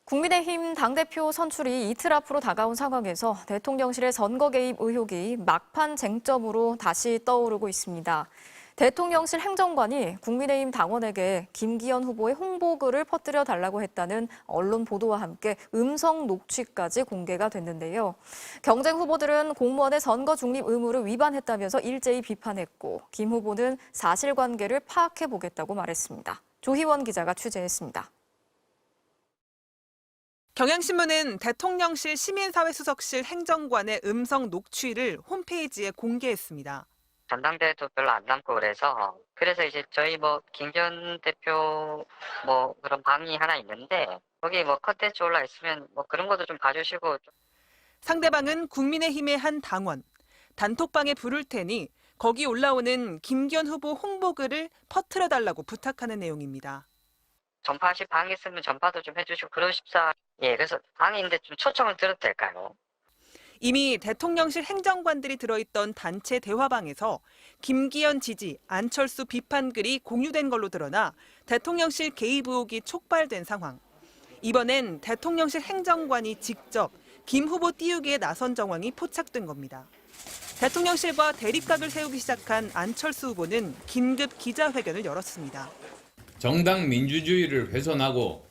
국민의힘 당대표 선출이 이틀 앞으로 다가온 상황에서 대통령실의 선거 개입 의혹이 막판 쟁점으로 다시 떠오르고 있습니다. 대통령실 행정관이 국민의힘 당원에게 김기현 후보의 홍보글을 퍼뜨려 달라고 했다는 언론 보도와 함께 음성 녹취까지 공개가 됐는데요. 경쟁 후보들은 공무원의 선거 중립 의무를 위반했다면서 일제히 비판했고, 김 후보는 사실관계를 파악해보겠다고 말했습니다. 조희원 기자가 취재했습니다. 경향신문은 대통령실 시민사회수석실 행정관의 음성 녹취를 홈페이지에 공개했습니다. 전당대회도 별로 안 남고 그래서 이제 저희 김기현 대표 그런 방이 하나 있는데 거기 컨텐츠 올라 있으면 그런 것도 좀 봐주시고. 상대방은 국민의힘의 한 당원. 단톡방에 부를 테니 거기 올라오는 김기현 후보 홍보글을 퍼뜨려달라고 부탁하는 내용입니다. 전파하실 방이 있으면 전파도 좀 해주시고 그러십사. 예, 그래서 방인데 좀 초청을 드려도 될까요? 이미 대통령실 행정관들이 들어있던 단체 대화방에서 김기현 지지, 안철수 비판 글이 공유된 걸로 드러나 대통령실 개입 의혹이 촉발된 상황. 이번엔 대통령실 행정관이 직접 김 후보 띄우기에 나선 정황이 포착된 겁니다. 대통령실과 대립각을 세우기 시작한 안철수 후보는 긴급 기자회견을 열었습니다. 정당 민주주의를 훼손하고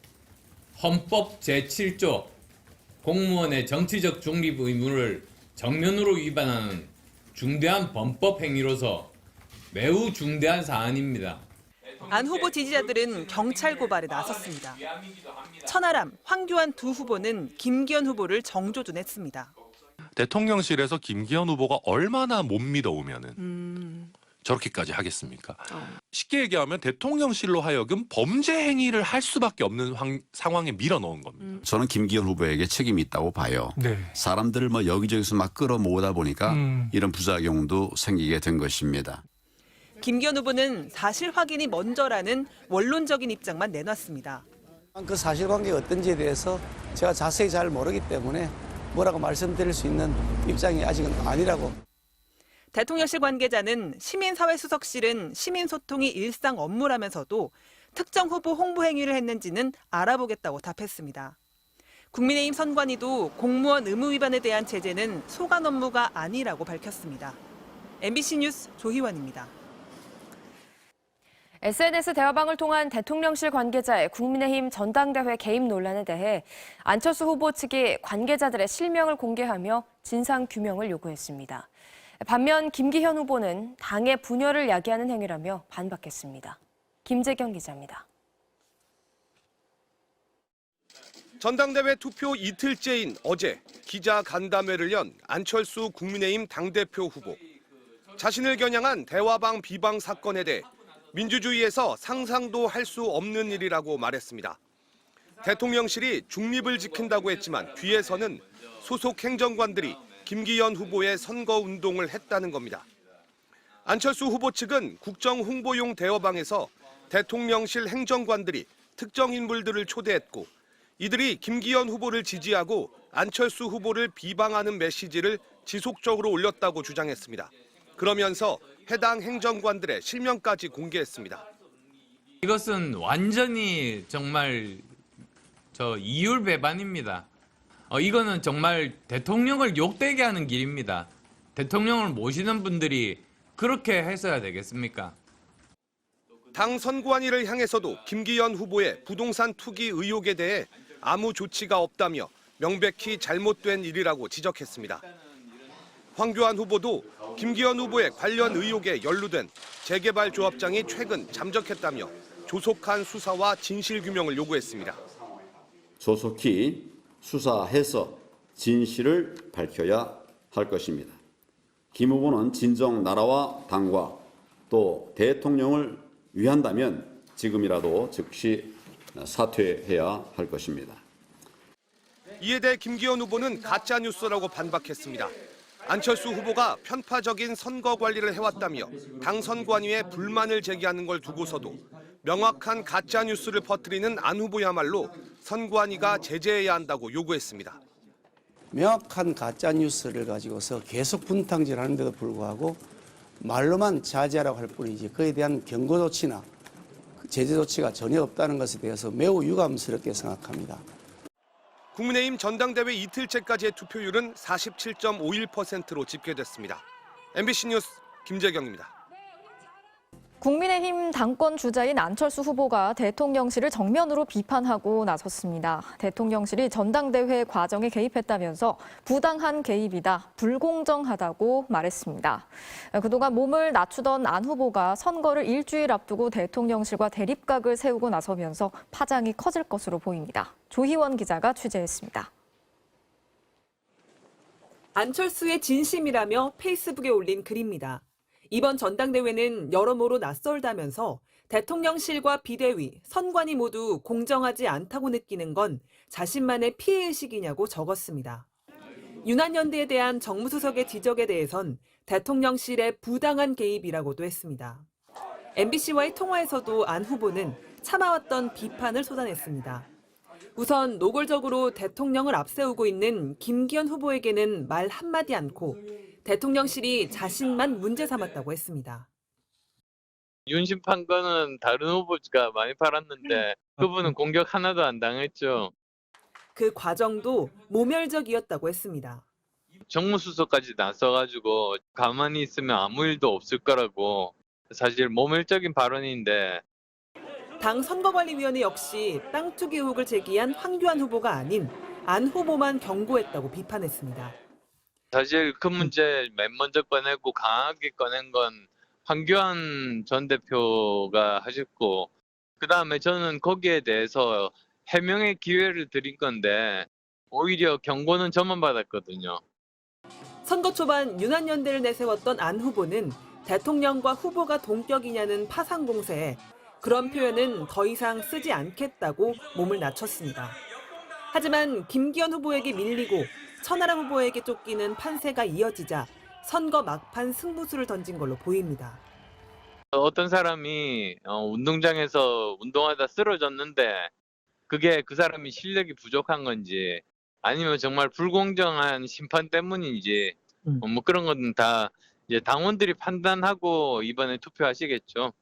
헌법 제7조 공무원의 정치적 중립 의무를 정면으로 위반하는 중대한 범법 행위로서 매우 중대한 사안입니다. 안 후보 지지자들은 경찰 고발에 나섰습니다. 천하람, 황교안 두 후보는 김기현 후보를 정조준했습니다. 대통령실에서 김기현 후보가 얼마나 못 믿어오면은 저렇게까지 하겠습니까? 쉽게 얘기하면 대통령실로 하여금 범죄 행위를 할 수밖에 없는 상황에 밀어넣은 겁니다. 저는 김기현 후보에게 책임이 있다고 봐요. 네. 사람들을 여기저기서 막 끌어모으다 보니까 이런 부작용도 생기게 된 것입니다. 김기현 후보는 사실 확인이 먼저라는 원론적인 입장만 내놨습니다. 그 사실관계가 어떤지에 대해서 제가 자세히 잘 모르기 때문에 뭐라고 말씀드릴 수 있는 입장이 아직은 아니라고. 대통령실 관계자는 시민사회수석실은 시민소통이 일상 업무라면서도 특정 후보 홍보 행위를 했는지는 알아보겠다고 답했습니다. 국민의힘 선관위도 공무원 의무 위반에 대한 제재는 소관 업무가 아니라고 밝혔습니다. MBC 뉴스 조희원입니다. SNS 대화방을 통한 대통령실 관계자의 국민의힘 전당대회 개입 논란에 대해 안철수 후보 측이 관계자들의 실명을 공개하며 진상규명을 요구했습니다. 반면 김기현 후보는 당의 분열을 야기하는 행위라며 반박했습니다. 김재경 기자입니다. 전당대회 투표 이틀째인 어제 기자 간담회를 연 안철수 국민의힘 당대표 후보. 자신을 겨냥한 대화방 비방 사건에 대해 민주주의에서 상상도 할 수 없는 일이라고 말했습니다. 대통령실이 중립을 지킨다고 했지만 뒤에서는 소속 행정관들이 김기현 후보의 선거운동을 했다는 겁니다. 안철수 후보 측은 국정홍보용 대화방에서 대통령실 행정관들이 특정 인물들을 초대했고 이들이 김기현 후보를 지지하고 안철수 후보를 비방하는 메시지를 지속적으로 올렸다고 주장했습니다. 그러면서 해당 행정관들의 실명까지 공개했습니다. 이것은 완전히 정말 이율배반입니다. 이거는 정말 대통령을 욕되게 하는 길입니다. 대통령을 모시는 분들이 그렇게 했어야 되겠습니까? 당 선관위를 향해서도 김기현 후보의 부동산 투기 의혹에 대해 아무 조치가 없다며 명백히 잘못된 일이라고 지적했습니다. 황교안 후보도 김기현 후보의 관련 의혹에 연루된 재개발 조합장이 최근 잠적했다며 조속한 수사와 진실규명을 요구했습니다. 조속히 수사해서 진실을 밝혀야 할 것입니다. 김 후보는 진정 나라와 당과 또 대통령을 위한다면 지금이라도 즉시 사퇴해야 할 것입니다. 이에 대해 김기현 후보는 가짜뉴스라고 반박했습니다. 안철수 후보가 편파적인 선거 관리를 해왔다며 당 선관위에 불만을 제기하는 걸 두고서도 명확한 가짜뉴스를 퍼뜨리는 안 후보야말로 선관위가 제재해야 한다고 요구했습니다. 명확한 가짜뉴스를 가지고서 계속 분탕질하는데도 불구하고 말로만 자제하라고 할 뿐이지 그에 대한 경고 조치나 제재 조치가 전혀 없다는 것에 대해서 매우 유감스럽게 생각합니다. 국민의힘 전당대회 이틀째까지의 투표율은 47.51%로 집계됐습니다. MBC 뉴스 김재경입니다. 국민의힘 당권 주자인 안철수 후보가 대통령실을 정면으로 비판하고 나섰습니다. 대통령실이 전당대회 과정에 개입했다면서 부당한 개입이다, 불공정하다고 말했습니다. 그동안 몸을 낮추던 안 후보가 선거를 일주일 앞두고 대통령실과 대립각을 세우고 나서면서 파장이 커질 것으로 보입니다. 조희원 기자가 취재했습니다. 안철수의 진심이라며 페이스북에 올린 글입니다. 이번 전당대회는 여러모로 낯설다면서 대통령실과 비대위, 선관위 모두 공정하지 않다고 느끼는 건 자신만의 피해의식이냐고 적었습니다. 윤한연대에 대한 정무수석의 지적에 대해선 대통령실의 부당한 개입이라고도 했습니다. MBC와의 통화에서도 안 후보는 참아왔던 비판을 쏟아냈습니다. 우선 노골적으로 대통령을 앞세우고 있는 김기현 후보에게는 말 한마디 않고 대통령실이 자신만 문제 삼았다고 했습니다. 윤심 판 거는 다른 후보가 많이 팔았는데 그분은 공격 하나도 안 당했죠. 그 과정도 모멸적이었다고 했습니다. 정무수석까지 나서가지고 가만히 있으면 아무 일도 없을 거라고 사실 모멸적인 발언인데 당 선거관리위원회 역시 땅 투기 의혹을 제기한 황교안 후보가 아닌 안 후보만 경고했다고 비판했습니다. 사실 그 문제 맨 먼저 꺼내고 강하게 꺼낸 건 황교안 전 대표가 하셨고 그다음에 저는 거기에 대해서 해명의 기회를 드린 건데 오히려 경고는 저만 받았거든요. 선거 초반 윤한연대를 내세웠던 안 후보는 대통령과 후보가 동격이냐는 파상 공세에 그런 표현은 더 이상 쓰지 않겠다고 몸을 낮췄습니다. 하지만 김기현 후보에게 밀리고 천하람 후보에게 쫓기는 판세가 이어지자 선거 막판 승부수를 던진 걸로 보입니다. 어떤 사람이 운동장에서 운동하다 쓰러졌는데 그게 그 사람이 실력이 부족한 건지 아니면 정말 불공정한 심판 때문인지 뭐 그런 건 다 이제 당원들이 판단하고 이번에 투표하시겠죠.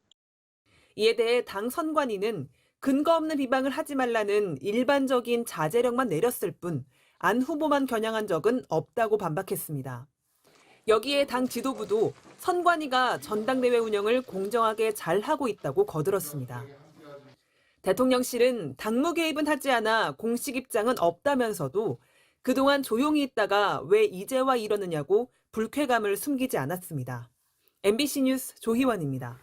이에 대해 당 선관위는 근거 없는 비방을 하지 말라는 일반적인 자제령만 내렸을 뿐 안 후보만 겨냥한 적은 없다고 반박했습니다. 여기에 당 지도부도 선관위가 전당대회 운영을 공정하게 잘하고 있다고 거들었습니다. 대통령실은 당무 개입은 하지 않아 공식 입장은 없다면서도 그동안 조용히 있다가 왜 이제와 이러느냐고 불쾌감을 숨기지 않았습니다. MBC 뉴스 조희원입니다.